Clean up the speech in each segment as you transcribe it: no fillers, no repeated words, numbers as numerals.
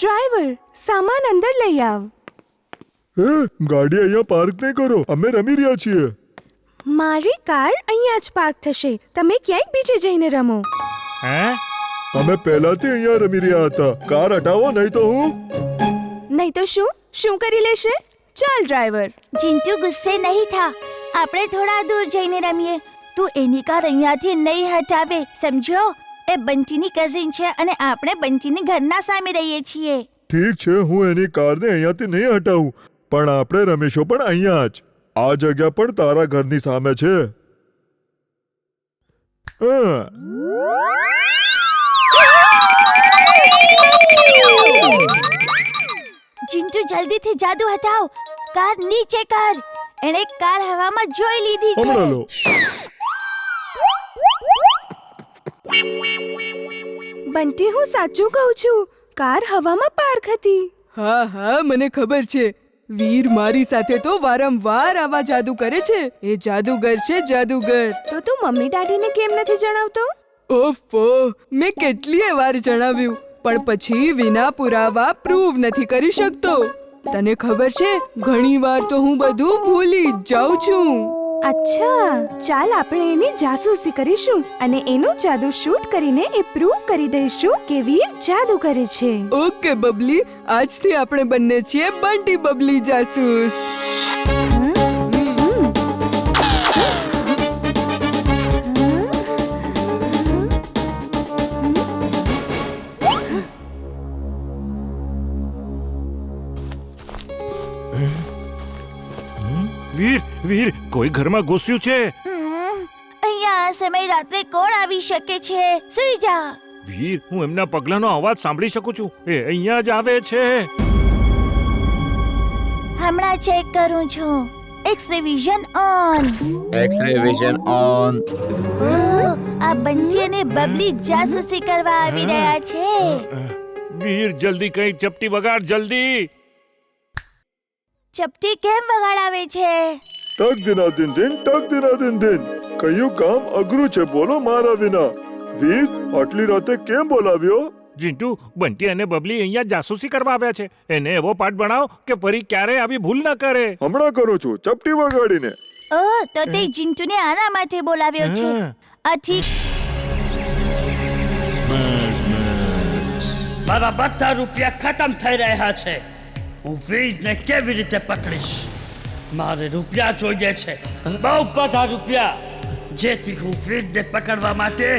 Driver, સામાન અંદર લઈ આવ. ગાડી અહીંયા પાર્ક નહીં કરો, અમે રમી રહ્યા છીએ. મારી કાર અહીંયા જ પાર્ક થશે. તમે ક્યાંક બીજે જઈને રમો. અમે પહેલાથી અહીંયા રમી રહ્યા હતા. કાર હટાવો, નહીં તો હું. નહીં તો શું કરી લેશે? ચાલ ડ્રાઈવર. ચિંટુ ગુસ્સે નહીં થા. આપણે થોડા દૂર જઈને રમીએ. તું એની કાર અહીંયાથી નહીં હટાવે, સમજો? એ બંટીની કઝિન છે અને આપણે બંટીની ઘરના સામે રહીએ છીએ. ઠીક છે, હું એની કારને અહીંયાથી નહીં હટાવું, પણ આપણે રમીશું પણ અહીંયા જ. આ જગ્યા પણ તારા ઘરની સામે છે. ચિંટુ જલ્દીથી જાદુ હટાવ. કાર નીચે કર. એણે કાર હવામાં જોઈ લીધી છે. હમણાં લો. બંટી, હું સાચું કહું છું. કાર હવામાં પાર્ક હતી. હા, મને ખબર છે. વીર મારી સાથે તો વારંવાર આવા જાદુ કરે છે. એ જાદુગર છે, જાદુગર. તો તું મમ્મી દાદીને કેમ નથી જણાવતો? ઓફો, મેં કેટલીય વાર જણાવ્યું, પણ પછી વિના પુરાવા પ્રૂવ નથી કરી શકતો. તને ખબર છે, ઘણી વાર તો હું બધું ભૂલી જ જાઉં છું. અચ્છા, ચાલ આપણે એની જાસૂસી કરીશું અને એનું જાદુ શૂટ કરીને એ પ્રૂવ કરી દઈશું કે વીર જાદુ કરે છે. ઓકે બબલી, આજથી આપણે બંને છીએ બંટી બબલી જાસૂસ. વીર, કોઈ ઘરમાં ઘૂસ્યું છે. અહીંયા આ સમય રાત્રે કોણ આવી શકે છે? સુઈ જા. વીર, હું એમના પગલાંનો અવાજ સાંભળી શકું છું. એ અહીંયા જ આવે છે. હમણાં ચેક કરું છું. X-ray vision on. X-ray vision on. આ બંટી અને બબલી જાસૂસી કરવા આવી રહ્યા છે. વીર, જલ્દી કઈ ચપટી વગાડ, જલ્દી. ચપટી કેમ વગાડાવે છે? ટક દિના દિન દિન, ટક દિના દિન દિન. કયું કામ અઘરું છે, બોલો મારા વિના. વીર, આટલી રાતે કેમ બોલાવ્યો? ચિંટુ, બંટી અને બબલી અહીંયા જાસૂસી કરવા આવ્યા છે. એને એવો પાઠ ભણાવો કે ફરી ક્યારેય આવી ભૂલ ન કરે. હમણાં કરું છું, ચપટી વગાડીને. તો તે ચિંટુને આના માટે બોલાવ્યો છે. આ ઠીક. મારા બધા રૂપિયા ખતમ થઈ રહ્યા છે. હું વીરને કેવી રીતે પકડીશ? મારે રૂપિયા જોઈએ છે, બહુ બધા રૂપિયા, જેથી હું વીરને પકડવા માટે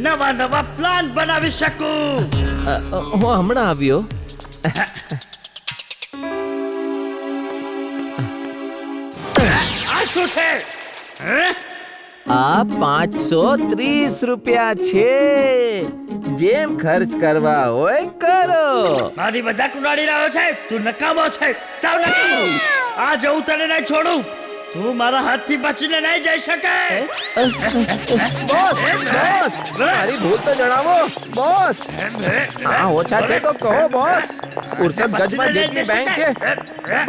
નવા પ્લાન બનાવી શકું. હું હમણાં આવ્યો. આ શું છે? આ 530 રૂપિયા છે. જેમ ખર્ચ કરવા હોય કરો. મારી મજાક ઉડાડી રહ્યો છે? તું નકામો છે, સાવ નકામો. આ જવું તને નહીં છોડું. તું મારા હાથથી બચીને નહીં જઈ શકે. બોસ, મારી ભૂલ તો જણાવો બોસ. હા, ઓછા છે તો કહો બોસ. ફુરસત ગજમાં જેટલી બેંક છે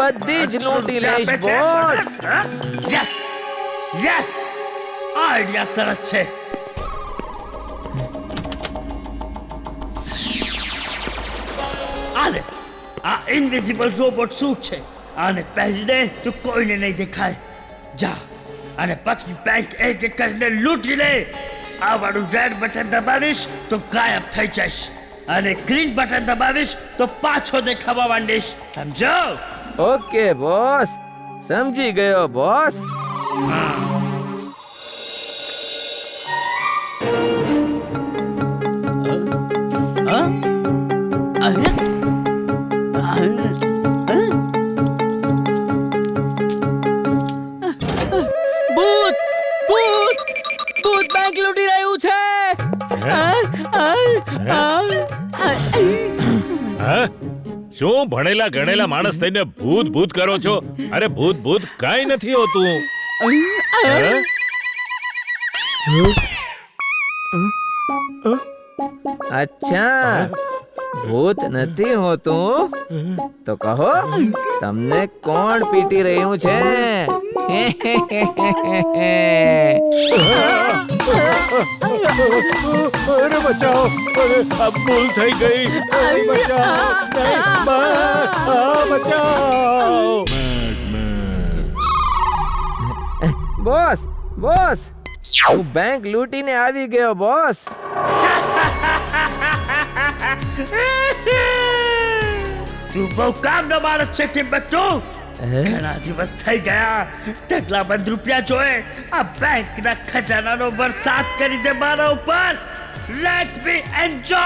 બધી જ લૂંટી લઈશ બોસ. યસ, આઈડિયા સરસ છે. આ ઇન્વિઝિબલ રોબોટ સૂટ છે. આને પહેરીને તું કોઈને નહીં દેખાય. જા અને પછી બેંક એક કરીને લૂંટી લે. આ વાળું રેડ બટન દબાવીશ તો ગાયબ થઈ જઈશ, અને ગ્રીન બટન દબાવીશ તો પાછો દેખાવા માંડીશ. સમજો? ઓકે બોસ, સમજી ગયો બોસ. ભૂત બેંક લૂંટી રહ્યું છે. શું ભણેલા ગણેલા માણસ થઈને ભૂત કરો છો? અરે ભૂત કાંઈ નથી હોતું. અચ્છા, ભૂત નથી હોતું તો કહો, તમને કોણ પીટી રહ્યું છે? અરે બચાવો, અરે આ ભૂલ થઈ ગઈ. બચાવો, નહીં, બચાવો. બોસ બોસ, હું બેંક લૂંટીને આવી ગયો બોસ. તું બહુ કામનો માણસ છે ટિમ્બકટુ. ઘણા દિવસ થઈ ગયા, ઢગલાબંધ રૂપિયા જોએ. આ બેંકના ખજાનાનો વરસાદ કરી દે મારા ઉપર. Let me enjoy.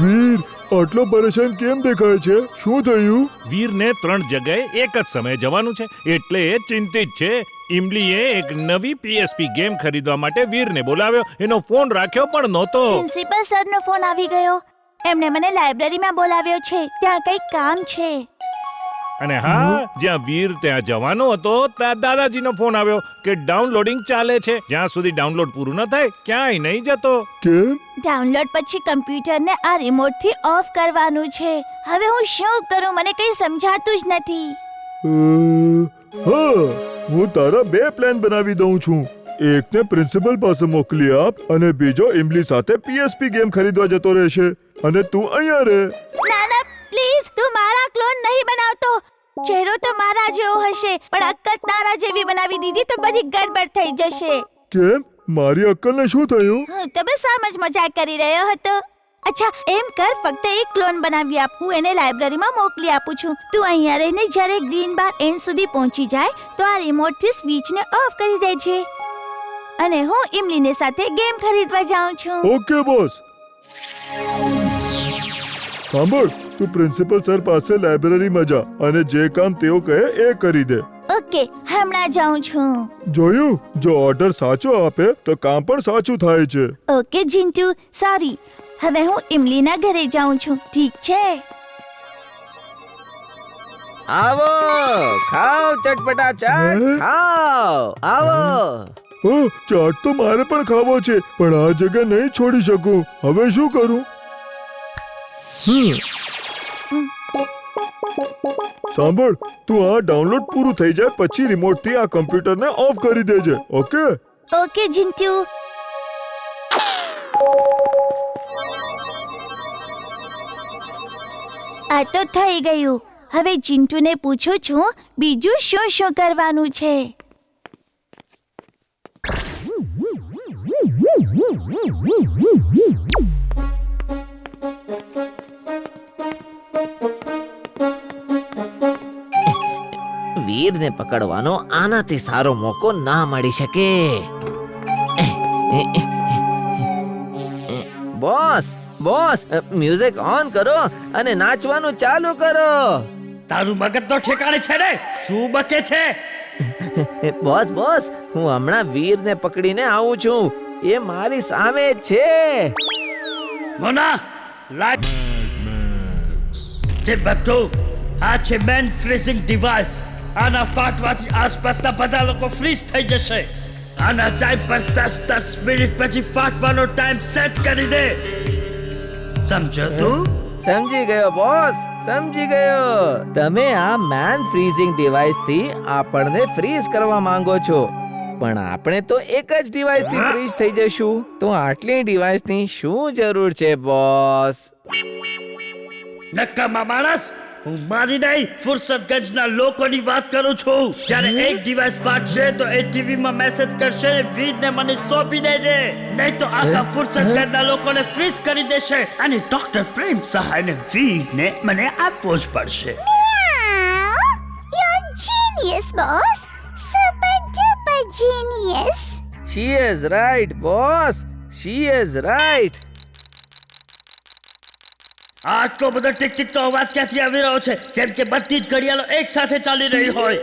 વીર, આટલો પરેશાન કેમ દેખાય છે? શું થયું? વીરને 3 જગ્યાએ એક જ સમયે જવાનું છે, એટલે એ ચિંતિત છે. ઇમલીએ એક નવી PSP ગેમ ખરીદવા માટે વીરને બોલાવ્યો. એનો ફોન રાખ્યો પણ નહોતો. પ્રિન્સિપલ સરનો ફોન આવી ગયો. એમણે મને લાઇબ્રેરીમાં બોલાવ્યો છે. ત્યાં કંઈક કામ છે. અને હા, જ્યાં વીર ત્યાં જવાનો હતો ત્યાં દાદાજીનો ફોન આવ્યો કે ડાઉનલોડિંગ ચાલે છે. જ્યાં સુધી ડાઉનલોડ પૂરું ન થાય ક્યાંય નહીં જતો. કેમ? ડાઉનલોડ પછી કમ્પ્યુટરને આ રિમોટથી ઓફ કરવાનું છે. હવે હું શું કરું? મને કંઈ સમજાતું જ નથી. હા, હું તારા 2 પ્લાન બનાવી દઉં છું. એકને પ્રિન્સિપલ પાસે મોકલી આપ અને બીજો ઇમલી સાથે PSP ગેમ ખરીદવા જતો રહેશે અને તું અહીંયા રહે. ના ના, પ્લીઝ, તું મારા ક્લોન નહીં બનાવતો. ચહેરો તો મારા જેવો હશે, પણ અક્કલ તારા જેવી બનાવી દીધી તો બધી ગડબડ થઈ જશે. કેમ? મારી અક્કલને શું થયું? તો બસ આમ જ મજાક કરી રહ્યો હતો. અચ્છા, એમ કર, ફક્ત એક ક્લોન બનાવી આપ. હું એને લાઇબ્રેરીમાં મોકલી આપું છું. તું અહીંયા રહીને જ્યારે ગ્રીન બાર એન્ડ સુધી પહોંચી જાય તો આ રિમોટથી સ્વિચને ઓફ કરી દેજે. અને હું ઇમલીને સાથે ગેમ ખરીદવા જાઉં છું. Okay boss. સાંભળ, તું પ્રિન્સિપલ સર પાસે લાઇબ્રેરીમાં જા અને જે કામ તેઓ કહે એ કરી દે. ઓકે, હમણાં જાઉં છું. જોયું? જો ઓર્ડર સાચો આપે તો કામ પણ સાચું થાય છે. ઓકે જીન્ટુ, સોરી. હવે હું ઇમલીના ઘરે જાઉં છું. ઠીક છે? આવો, ખાઓ ચટપટા ચાટ, ખાઓ, આવો. ચાટ તો મારે પણ ખાવો છે, પણ આ જગ્યા નહીં છોડી શકું. હવે શું કરું? સાંભળ, તું આ ડાઉનલોડ પૂરું થઈ જાય પછી રિમોટથી આ કમ્પ્યુટરને ઓફ કરી દેજે. ઓકે? ઓકે જીન્ટુ. આ તો થઈ ગયું. હવે ચિંટુને પૂછું છું બીજું શું શું કરવાનું છે. વીરને પકડવાનો આનાથી સારો મોકો ના મળી શકે. બોસ બોસ, મ્યુઝિક ઓન કરો અને નાચવાનું ચાલુ કરો. તારું મગજ તો ઠેકાણે છે ને? શું બકે છે? બોસ બોસ, હું હમણાં વીરને પકડીને આવું છું. એ મારી સામે જ છે. મોના, લાઈટ ટિમ્બકટુ, આ છે મેન ફ્રીઝિંગ ડિવાઇસ. આના ફાટવાથી આસપાસના બધા લોકો ફ્રીઝ થઈ જશે. આના ટાઈમ પર 10 મિનિટ પછી ફાટવાનો ટાઈમ સેટ કરી દે. સમજો તું? સમજી ગયો બોસ, સમજી ગયો. તમે આ મેન ફ્રીઝિંગ ડિવાઇસ થી આપણને ફ્રીઝ કરવા માંગો છો, પણ આપણે તો એક જ ડિવાઇસ થી ફ્રીઝ થઈ જશું. તો આટલી ડિવાઇસ ની શું જરૂર છે બોસ? નક્કામાં માણસ, હું મારી નહીં ફુરસતગંજના લોકોની વાત કરું છું. જ્યારે એક ડિવાઇસ ફાટશે તો એ ટીવીમાં મેસેજ કરશે, વીરને મને સોંપી દેજે, નહીં તો આખા ફુરસતગંજના લોકોને ફ્રીઝ કરી દેશે અને ડોક્ટર પ્રેમ સહાયને વીરને મને આપવો જ પડશે. You're genius, boss. Super duper genius. She is right, boss. She is right. આટલો બધો ટીક ટીક તો અવાજ ક્યાંથી આવી રહ્યો છે? જેમ કે બધી જ ઘડિયાળો એક સાથે ચાલી રહી હોય.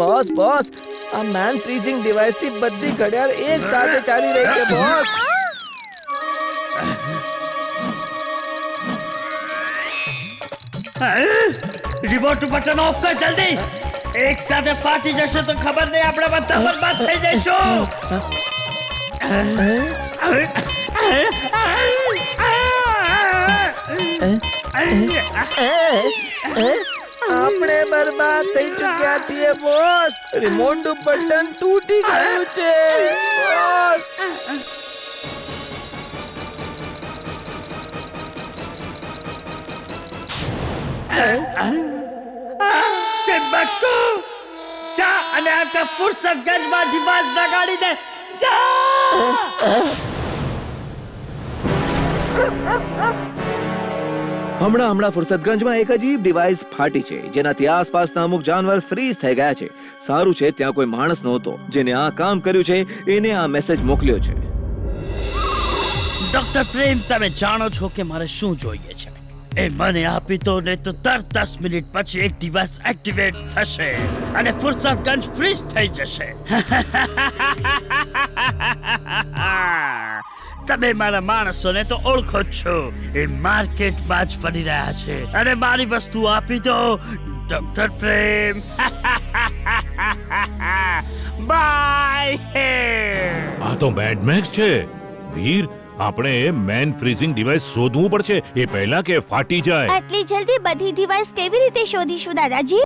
બોસ બોસ, આ મેન ફ્રીઝિંગ ડિવાઇસ થી બધી ઘડિયાળ એક સાથે ચાલી રહી છે બોસ. રિમોટ બટન ઓફ કર જલ્દી. એક સાથે ફાટી જશે તો ખબર નહીં, આપણે બધા બરબાદ થઈ જઈશું. બરબાદ થઈ ચૂક્યા છીએ બોસ. રિમોટ નું બટન તૂટી ગયું છે બોસ. ટિમ્બક્ટુ જા અને આ ફુરસતગંજમાં ડિવાઇસ લગાડી દે. જા હમણાં ફુરસતગંજમાં એક અજીબ ડિવાઇસ ફાટી છે જેનાથી આસપાસના અમુક જાનવર ફ્રીઝ થઈ ગયા છે. સારું છે ત્યાં કોઈ માણસ નહોતો જેને આ કામ કર્યું છે. એને આ મેસેજ મોકલ્યો છે. ડોક્ટર પ્રેમ, તમે જાણો છો કે મારે શું જોઈએ છે? એ મને આપી તો ને તો તરત 10 મિનિટ પછી એક ડિવાઇસ એક્ટિવેટ થશે અને ફુરસતગંજ ફ્રીઝ થઈ જશે. તમે મારા માણસોને તો ઓળખો જ છો. એ માર્કેટમાં જ ફરી રહ્યા છે અને મારી વસ્તુ આપી દો ડોક્ટર પ્રેમ. બાય. આ તો મેડ મેક્સ છે. વીર, આપણે મેન ફ્રીઝિંગ ડિવાઇસ શોધવું પડશે એ પહેલા કે ફાટી જાય. આટલી જલ્દી બધી ડિવાઇસ કેવી રીતે શોધીશું દાદાજી?